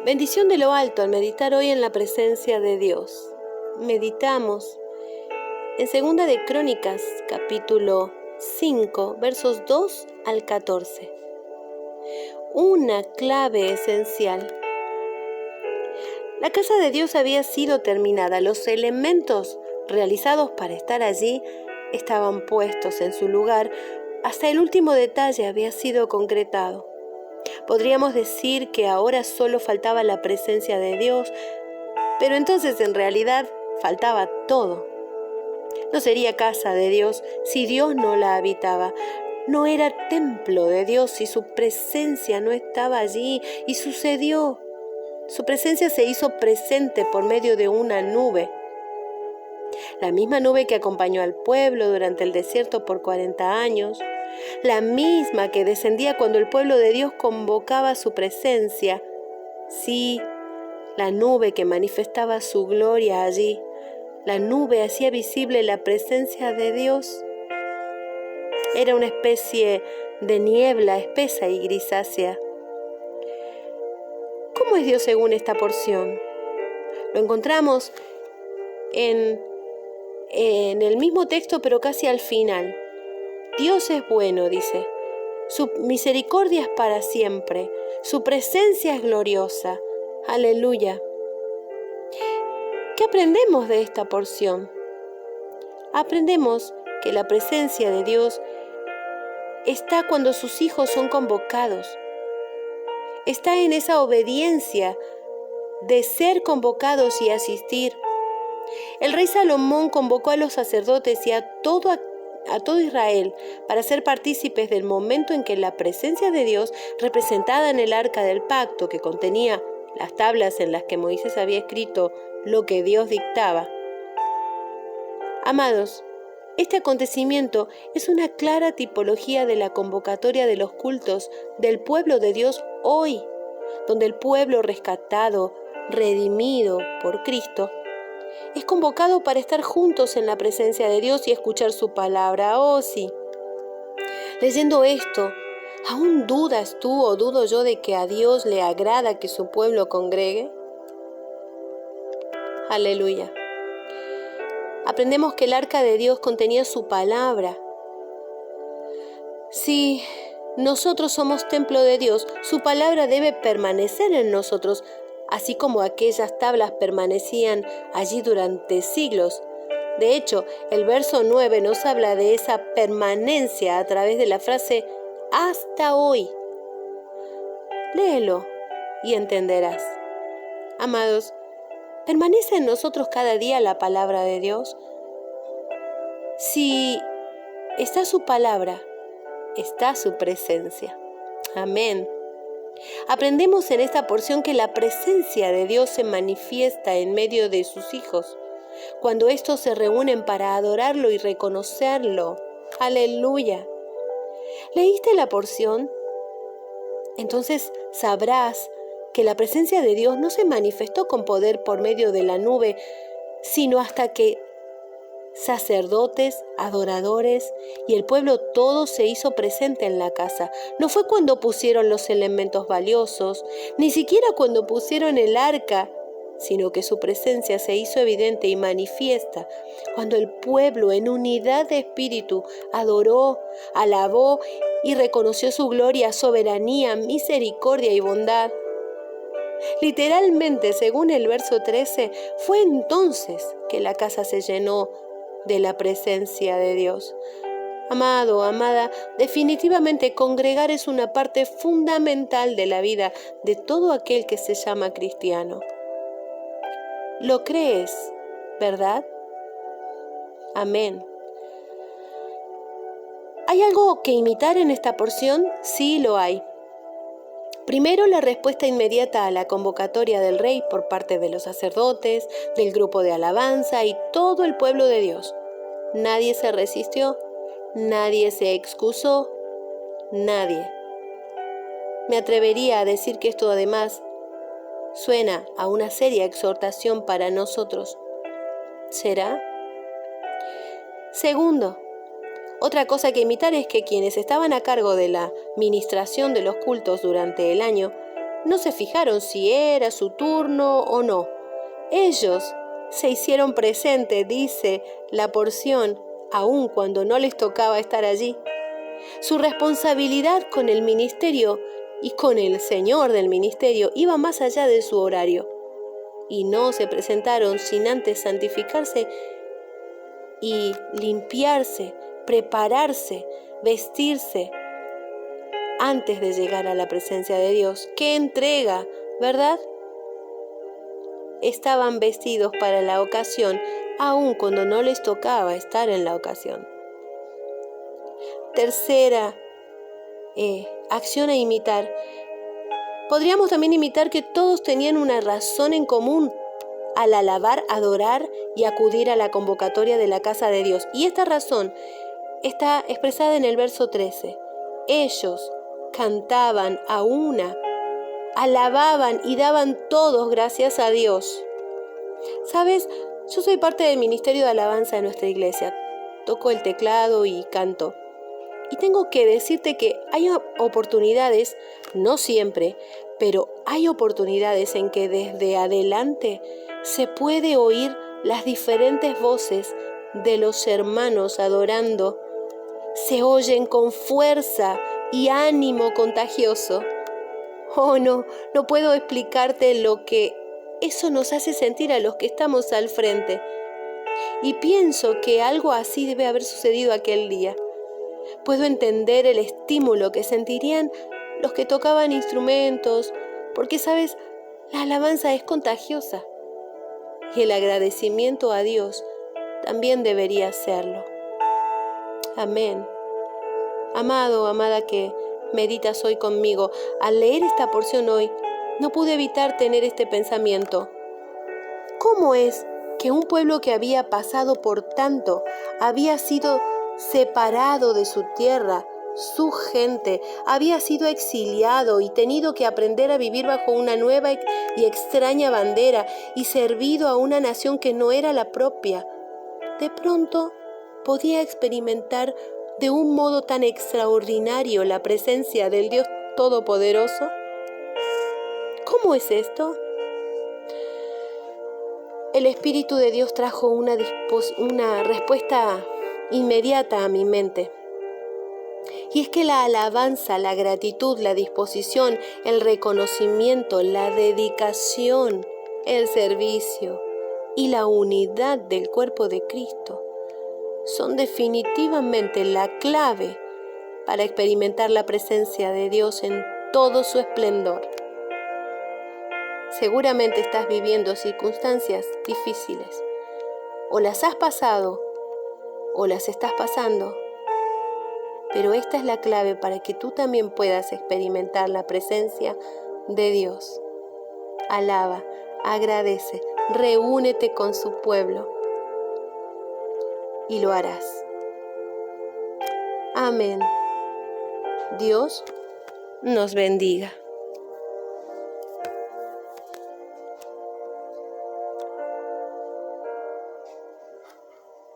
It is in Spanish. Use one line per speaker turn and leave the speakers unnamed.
Bendición de lo alto al meditar hoy en la presencia de Dios. Meditamos en 2 de Crónicas, capítulo 5, versos 2 al 14. Una clave esencial. La casa de Dios había sido terminada. Los elementos realizados para estar allí estaban puestos en su lugar. Hasta el último detalle había sido concretado. Podríamos decir que ahora solo faltaba la presencia de Dios, pero entonces en realidad faltaba todo. No sería casa de Dios si Dios no la habitaba. No era templo de Dios si su presencia no estaba allí. Y sucedió. Su presencia se hizo presente por medio de una nube. La misma nube que acompañó al pueblo durante el desierto por 40 años. La misma que descendía cuando el pueblo de Dios convocaba su presencia. Sí, la nube que manifestaba su gloria allí. La nube hacía visible la presencia de Dios. Era una especie de niebla espesa y grisácea. ¿Cómo es Dios según esta porción? Lo encontramos en el mismo texto, pero casi al final. Dios es bueno, dice. Su misericordia es para siempre. Su presencia es gloriosa. Aleluya. ¿Qué aprendemos de esta porción? Aprendemos que la presencia de Dios está cuando sus hijos son convocados. Está en esa obediencia de ser convocados y asistir. El rey Salomón convocó a los sacerdotes y a todo Israel para ser partícipes del momento en que la presencia de Dios, representada en el arca del pacto que contenía las tablas en las que Moisés había escrito lo que Dios dictaba. Amados, este acontecimiento es una clara tipología de la convocatoria de los cultos del pueblo de Dios hoy, donde el pueblo rescatado, redimido por Cristo, es convocado para estar juntos en la presencia de Dios y escuchar su palabra. Oh, sí. Leyendo esto, ¿aún dudas tú o dudo yo de que a Dios le agrada que su pueblo congregue? Aleluya. Aprendemos que el arca de Dios contenía su palabra. Si nosotros somos templo de Dios, su palabra debe permanecer en nosotros, así como aquellas tablas permanecían allí durante siglos. De hecho, el verso 9 nos habla de esa permanencia a través de la frase hasta hoy. Léelo y entenderás. Amados, ¿permanece en nosotros cada día la palabra de Dios? Si está su palabra, está su presencia. Amén. Aprendemos en esta porción que la presencia de Dios se manifiesta en medio de sus hijos, cuando estos se reúnen para adorarlo y reconocerlo. Aleluya. ¿Leíste la porción? Entonces sabrás que la presencia de Dios no se manifestó con poder por medio de la nube, sino hasta que sacerdotes, adoradores y el pueblo todo se hizo presente en la casa. No fue cuando pusieron los elementos valiosos, ni siquiera cuando pusieron el arca, sino que su presencia se hizo evidente y manifiesta cuando el pueblo en unidad de espíritu adoró, alabó y reconoció su gloria, soberanía, misericordia y bondad. Literalmente, según el verso 13, fue entonces que la casa se llenó de la presencia de Dios. Amado, amada, definitivamente congregar es una parte fundamental de la vida de todo aquel que se llama cristiano. ¿Lo crees, verdad? Amén. ¿Hay algo que imitar en esta porción? Sí, lo hay. Primero, la respuesta inmediata a la convocatoria del rey por parte de los sacerdotes, del grupo de alabanza y todo el pueblo de Dios. Nadie se resistió, nadie se excusó, nadie. Me atrevería a decir que esto además suena a una seria exhortación para nosotros. ¿Será? Segundo, otra cosa que imitar es que quienes estaban a cargo de la ministración de los cultos durante el año no se fijaron si era su turno o no. Ellos se hicieron presente, dice la porción, aun cuando no les tocaba estar allí. Su responsabilidad con el ministerio y con el Señor del ministerio iba más allá de su horario. Y no se presentaron sin antes santificarse y limpiarse, prepararse, vestirse antes de llegar a la presencia de Dios. ¡Qué entrega!, ¿verdad? Estaban vestidos para la ocasión, aun cuando no les tocaba estar en la ocasión. Tercera acción a imitar. Podríamos también imitar que todos tenían una razón en común al alabar, adorar y acudir a la convocatoria de la casa de Dios. Y esta razón está expresada en el verso 13. Ellos cantaban a una, alababan y daban todos gracias a Dios. ¿Sabes? Yo soy parte del ministerio de alabanza de nuestra iglesia. Toco el teclado y canto. Y tengo que decirte que hay oportunidades, no siempre, pero hay oportunidades en que desde adelante se puede oír las diferentes voces de los hermanos adorando. Se oyen con fuerza y ánimo contagioso. Oh, no puedo explicarte lo que eso nos hace sentir a los que estamos al frente. Y pienso que algo así debe haber sucedido aquel día. Puedo entender el estímulo que sentirían los que tocaban instrumentos, porque, ¿sabes?, la alabanza es contagiosa. Y el agradecimiento a Dios también debería serlo. Amén. Amado, amada que meditas hoy conmigo, al leer esta porción hoy, no pude evitar tener este pensamiento. ¿Cómo es que un pueblo que había pasado por tanto, había sido separado de su tierra, su gente, había sido exiliado y tenido que aprender a vivir bajo una nueva y extraña bandera y servido a una nación que no era la propia, de pronto podía experimentar de un modo tan extraordinario la presencia del Dios Todopoderoso? ¿Cómo es esto? El Espíritu de Dios trajo una respuesta inmediata a mi mente. Y es que la alabanza, la gratitud, la disposición, el reconocimiento, la dedicación, el servicio y la unidad del cuerpo de Cristo son definitivamente la clave para experimentar la presencia de Dios en todo su esplendor. Seguramente estás viviendo circunstancias difíciles, o las has pasado, o las estás pasando, pero esta es la clave para que tú también puedas experimentar la presencia de Dios. Alaba, agradece, reúnete con su pueblo y lo harás. Amén. Dios nos bendiga.